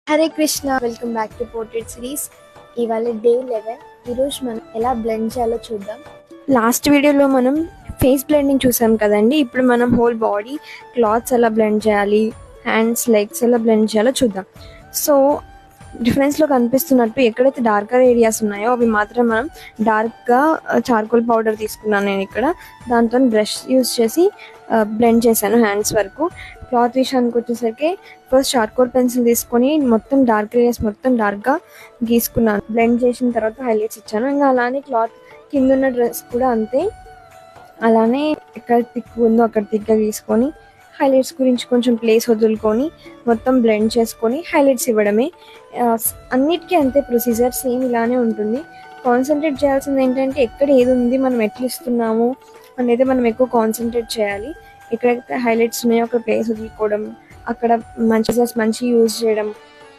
Hare Krishna, welcome back to portrait series. ఇవాళ day 11. ఈరోజు మనం ఎలా బ్లెండ్ చేయాలో చూద్దాం. లాస్ట్ వీడియోలో మనం ఫేస్ బ్లెండింగ్ చూసాం కదండి. ఇప్పుడు మనం హోల్ బాడీ క్లాత్స్ ఎలా బ్లెండ్ చేయాలి, హ్యాండ్స్, లెగ్స్ ఎలా బ్లెండ్ చేయాలో చూద్దాం. సో డిఫరెన్స్లో కనిపిస్తున్నట్టు ఎక్కడైతే డార్కర్ ఏరియాస్ ఉన్నాయో అవి మాత్రం మనం డార్క్గా చార్కోల్ పౌడర్ తీసుకున్నాను నేను ఇక్కడ. దాంతో బ్రష్ యూస్ చేసి బ్లెండ్ చేశాను హ్యాండ్స్ వరకు. క్లాత్ విషయానికి వచ్చేసరికి ఫస్ట్ చార్కోల్ పెన్సిల్ తీసుకొని మొత్తం డార్క్ ఏరియాస్ మొత్తం డార్క్గా గీసుకున్నాను. బ్లెండ్ చేసిన తర్వాత హైలైట్స్ ఇచ్చాను. ఇంకా అలానే క్లాత్ కింద ఉన్న డ్రెస్ కూడా అంతే, అలానే ఎక్కడ థిక్ ఉందో అక్కడ థిక్గా గీసుకొని హైలైట్స్ గురించి కొంచెం ప్లేస్ వదులుకొని మొత్తం బ్లెండ్ చేసుకొని హైలైట్స్ ఇవ్వడమే. అన్నిటికీ అంతే ప్రొసీజర్, సేమ్ ఇలానే ఉంటుంది. కాన్సన్ట్రేట్ చేయాల్సింది ఏంటంటే ఎక్కడ ఏది ఉంది, మనం ఎట్లా ఇస్తున్నాము అనేది మనం ఎక్కువ కాన్సన్ట్రేట్ చేయాలి. ఎక్కడైతే హైలైట్స్ ఉన్నాయో అక్కడ ప్లేస్ వదులుకోవడం, అక్కడ మంచి యూజ్ చేయడం,